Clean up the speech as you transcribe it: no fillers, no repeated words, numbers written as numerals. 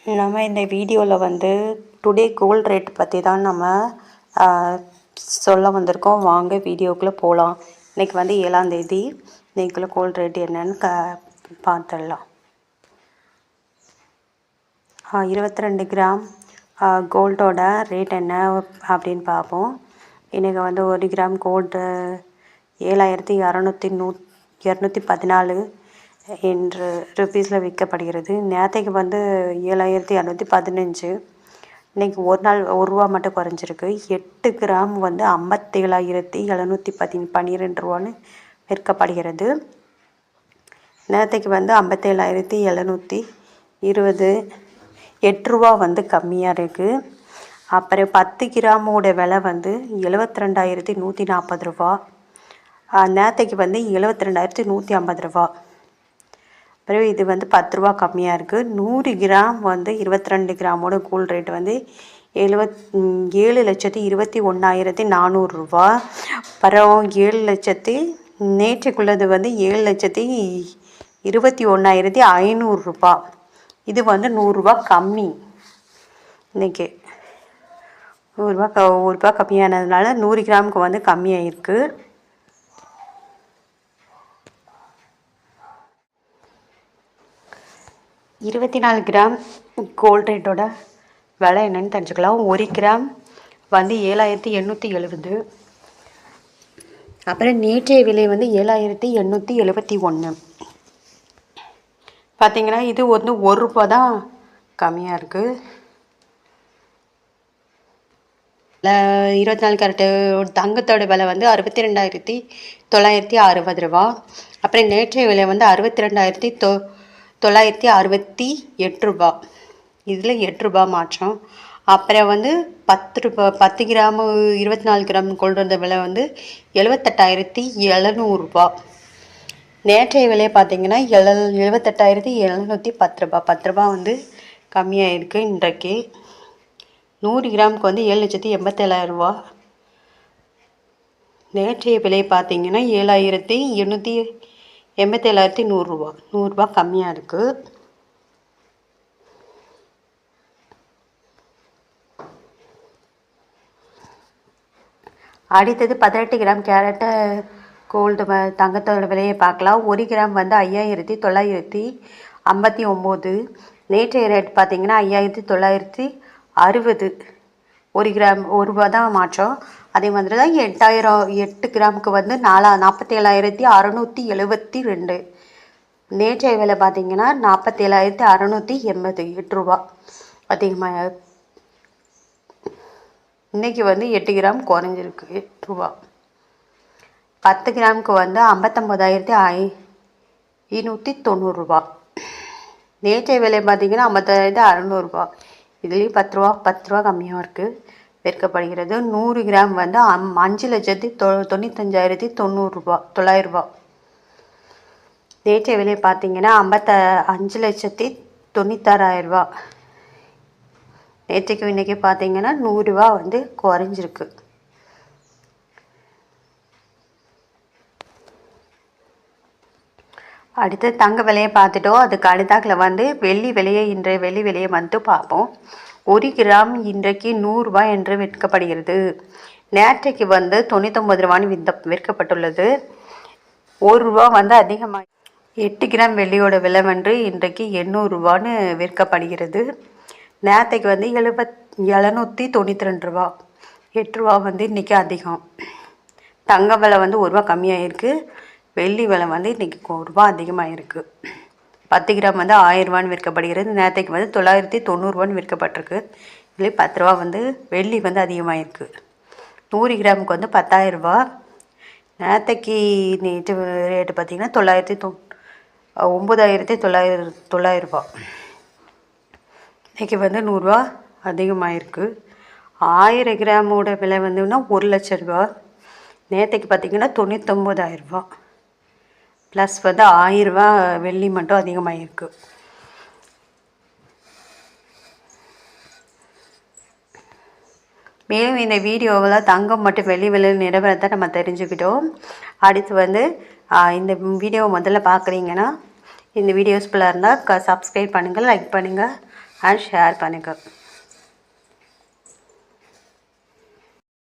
நம்ம இந்த வீடியோவில் வந்து டுடே கோல்ட் ரேட் பற்றி தான் நம்ம சொல்ல வந்திருக்கோம். வாங்க வீடியோக்குள்ளே போகலாம். இன்றைக்கி வந்து 7ஆம் தேதி. இன்றைக்குள்ள கோல்ட் ரேட் என்னன்னு பார்த்துடலாம். 22 கிராம் கோல்டோட ரேட் என்ன அப்படின்னு பார்ப்போம். இன்றைக்கி வந்து 1 கிராம் கோல்டு 7,214 என்று ருபீஸில் விற்கப்படுகிறது. நேற்றைக்கு வந்து 7,215. இன்றைக்கி ஒரு நாள் ரூபா மட்டும் குறைஞ்சிருக்கு. 8 கிராம் வந்து 57,712 ரூபான்னு விற்கப்படுகிறது. நேற்றைக்கு வந்து 57,720 8 வந்து கம்மியாக இருக்குது. அப்புறம் 10 கிராமோட விலை வந்து 72,140 ரூபா. நேற்றைக்கு வந்து 72,150 ரூபா. அப்புறம் இது வந்து 10 ரூபா கம்மியாக இருக்குது. 100 கிராம் வந்து 22 கிராமோட கோல்ட் ரேட் வந்து 7,21,400 ரூபா. அப்புறம் 7,00,000 நேற்றுக்குள்ளது வந்து 7,21,500 ரூபா. இது வந்து 100 ரூபா கம்மி. இன்றைக்கி 1 ரூபா கம்மியானதுனால 100 கிராமுக்கு வந்து கம்மியாக இருக்குது. இருபத்தி 4 கிராம் கோல்ட் ரேட்டோட விலை என்னென்னு தெரிஞ்சுக்கலாம். 1 கிராம் வந்து 7,870. அப்புறம் நேற்றைய விலை வந்து 7,871. பார்த்திங்கன்னா இது வந்து 1 ரூபா தான் கம்மியாக இருக்குது. 24 கேரட்டு தங்கத்தோட விலை வந்து 62,960 ரூபா. அப்புறம் நேற்றைய விலை வந்து 62,968 ரூபா. இதில் 8 ரூபா மாற்றம். அப்புறம் வந்து 10 கிராமு 24 கிராம் கோல்டு வந்த விலை வந்து 78,700 ரூபா. நேற்றைய விலையை பார்த்திங்கன்னா 78,710 ரூபா. 10 ரூபா வந்து கம்மியாக இருக்குது இன்றைக்கு. 100 கிராமுக்கு வந்து 7,87,000 ரூபா. நேற்றைய விலை பார்த்திங்கன்னா 7,887,100 ரூபா. 100 ரூபா கம்மியாக இருக்குது. அடுத்தது 18 கிராம் கேரட்டு கோல்டு தங்கத்தோட விலையை பார்க்கலாம். 1 கிராம் வந்து 5,959. நேற்றைய ரேட் பார்த்திங்கன்னா 5,960. 1 கிராம் 1 ரூபா தான் மாற்றம். அதே மாதிரி தான் 8 கிராமுக்கு வந்து 47,672. நேற்றைய விலை பார்த்திங்கன்னா 47,680. 8 ரூபா அதிகமாக. இன்றைக்கி வந்து 8 கிராம் குறைஞ்சிருக்கு 8 ரூபா. 10 கிராமுக்கு வந்து 59,590 ரூபா. நேற்றைய விலை பார்த்திங்கன்னா 55,600 ரூபா. இதுலேயும் 10 ரூபா கம்மியாக இருக்குது விற்கப்படுகிறது. 100 கிராம் வந்து 5,95,900 ரூபா 900 ரூபா. நேற்றைய விலை பார்த்திங்கன்னா 55,96,000 ரூபா. நேற்றுக்கு இன்றைக்கி பார்த்திங்கன்னா 100 ரூபா வந்து குறைஞ்சிருக்கு. அடுத்து தங்க விலையை பார்த்துட்டோம். அதுக்கு அடுத்தாக்கில் வந்து வெள்ளி விலையை இன்றைய வெள்ளி விலையை வந்து பார்ப்போம். 1 கிராம் இன்றைக்கு 100 ரூபாய் என்று விற்கப்படுகிறது. நேற்றைக்கு வந்து 99 ரூபான்னு விற்கப்பட்டுள்ளது. 1 ரூபா வந்து அதிகமாக. 8 கிராம் வெள்ளியோட விலை வந்து இன்றைக்கு 800 ரூபான்னு விற்கப்படுகிறது. நேற்றைக்கு வந்து 792 ரூபா. 8 ரூபா வந்து இன்றைக்கி அதிகம். தங்க விலை வந்து 1 ரூபா கம்மியாக இருக்குது. வெள்ளி விலை வந்து இன்றைக்கி 1 ரூபா அதிகமாக இருக்குது. 10 கிராம் வந்து 1000 ரூபான்னு விற்கப்படுகிறது. நேற்றைக்கு வந்து 990 ரூபான்னு விற்கப்பட்டிருக்கு. இதுலேயே 10 ரூபா வந்து வெள்ளி வந்து அதிகமாக இருக்குது. 100 கிராமுக்கு வந்து 10,000 ரூபா. நேற்றைக்கு நேற்று ரேட்டு பார்த்திங்கன்னா 9,900 ரூபா. இன்றைக்கி வந்து 100 ரூபா அதிகமாக இருக்குது. 1000 கிராமோட விலை வந்துன்னா 1,00,000 ரூபா. நேற்றைக்கு பார்த்திங்கன்னா 99,000 ரூபா. ப்ளஸ் வந்து 1000 ரூபா வெள்ளி மட்டும் அதிகமாக இருக்குது. மேலும் இந்த வீடியோவில் தங்கம் மற்றும் வெள்ளி விலை நிலவரத்தை நம்ம தெரிஞ்சுக்கிட்டோம். அடுத்து வந்து இந்த வீடியோவை முதல்ல பார்க்குறீங்கன்னா இந்த வீடியோஸ்ஃபுல்லாக இருந்தால் சப்ஸ்கிரைப் பண்ணுங்கள், லைக் பண்ணுங்கள். அண்ட் ஷேர் பண்ணுங்கள்.